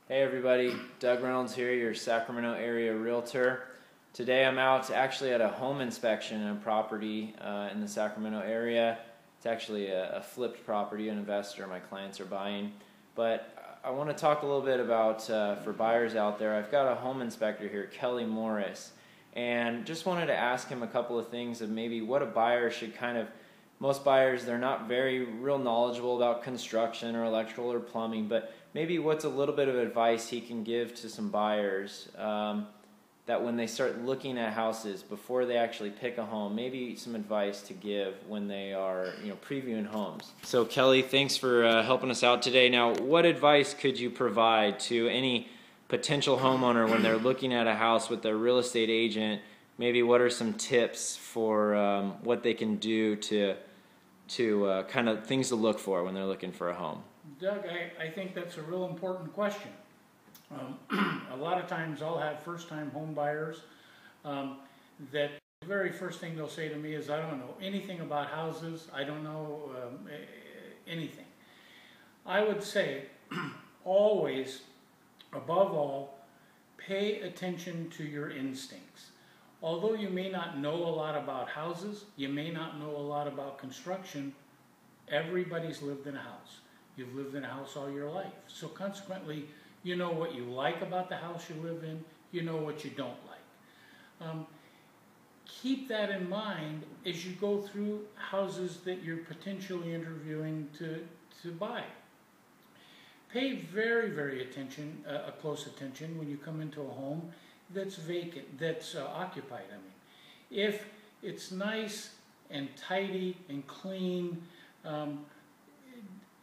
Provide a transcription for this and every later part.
Hey everybody, Doug Reynolds here, your Sacramento Area Realtor. Today I'm out actually at a home inspection on a property in the Sacramento area. It's actually a flipped property, an investor my clients are buying. But I want to talk a little bit about, for buyers out there, I've got a home inspector here, Kelly Morris, and just wanted to ask him a couple of things of maybe what a buyer should most buyers, they're not very real knowledgeable about construction or electrical or plumbing, but maybe what's a little bit of advice he can give to some buyers that when they start looking at houses before they actually pick a home, maybe some advice to give when they are previewing homes. So Kelly, thanks for helping us out today. Now, what advice could you provide to any potential homeowner when they're looking at a house with their real estate agent? Maybe what are some tips for what they can do to kind of things to look for when they're looking for a home? Doug, I think that's a real important question. A lot of times I'll have first-time home buyers that the very first thing they'll say to me is, I don't know anything about houses, I don't know anything. I would say always, above all, pay attention to your instincts. Although you may not know a lot about houses, you may not know a lot about construction, everybody's lived in a house. You've lived in a house all your life. So consequently, you know what you like about the house you live in, you know what you don't like. Keep that in mind as you go through houses that you're potentially interviewing to buy. Pay very, very close attention when you come into a home that's vacant, that's occupied. I mean, if it's nice and tidy and clean,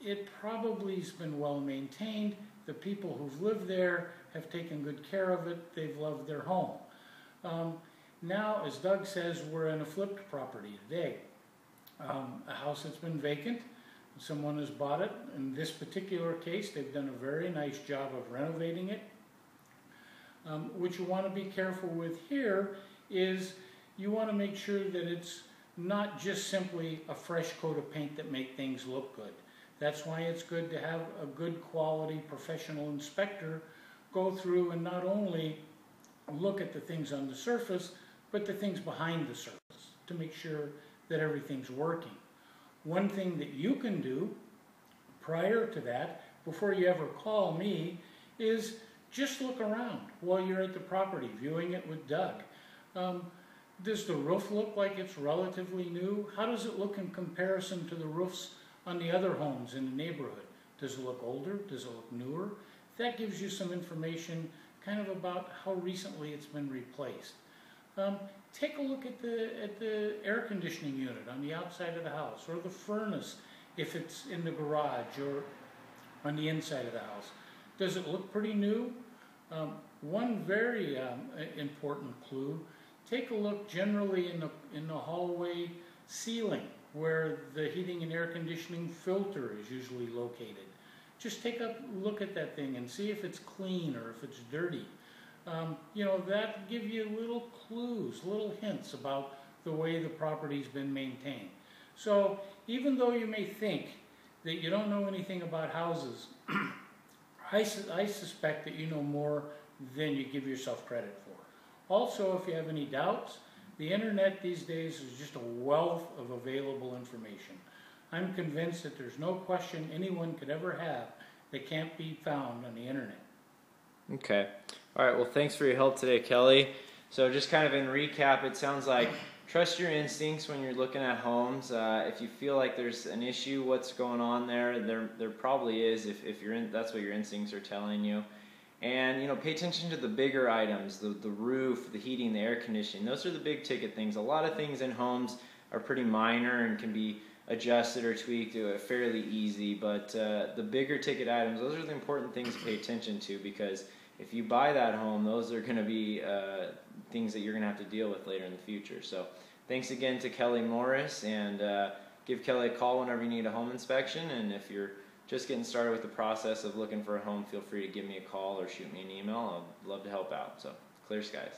it probably has been well maintained. The people who've lived there have taken good care of it. They've loved their home. Now, as Doug says, we're in a flipped property today. A house that's been vacant, someone has bought it. In this particular case, they've done a very nice job of renovating it. What you want to be careful with here is you want to make sure that it's not just simply a fresh coat of paint that make things look good. That's why it's good to have a good quality professional inspector go through and not only look at the things on the surface, but the things behind the surface to make sure that everything's working. One thing that you can do prior to that, before you ever call me, is just look around while you're at the property, viewing it with Doug. Does the roof look like it's relatively new? How does it look in comparison to the roofs on the other homes in the neighborhood? Does it look older? Does it look newer? That gives you some information kind of about how recently it's been replaced. Take a look at the air conditioning unit on the outside of the house, or the furnace if it's in the garage or on the inside of the house. Does it look pretty new? One very important clue, take a look generally in the hallway ceiling where the heating and air conditioning filter is usually located. Just take a look at that thing and see if it's clean or if it's dirty. That give you little clues, little hints about the way the property's been maintained. So even though you may think that you don't know anything about houses, I suspect that you know more than you give yourself credit for. Also, if you have any doubts, the internet these days is just a wealth of available information. I'm convinced that there's no question anyone could ever have that can't be found on the internet. Okay. All right. Well, thanks for your help today, Kelly. So just kind of in recap, it sounds like trust your instincts when you're looking at homes. If you feel like there's an issue, what's going on there? There probably is. If that's what your instincts are telling you. And pay attention to the bigger items, the roof, the heating, the air conditioning. Those are the big ticket things. A lot of things in homes are pretty minor and can be adjusted or tweaked fairly easy. But the bigger ticket items, those are the important things to pay attention to, because if you buy that home, those are going to be things that you're going to have to deal with later in the future. So thanks again to Kelly Morris, and give Kelly a call whenever you need a home inspection. And if you're just getting started with the process of looking for a home, feel free to give me a call or shoot me an email. I'd love to help out. So clear skies.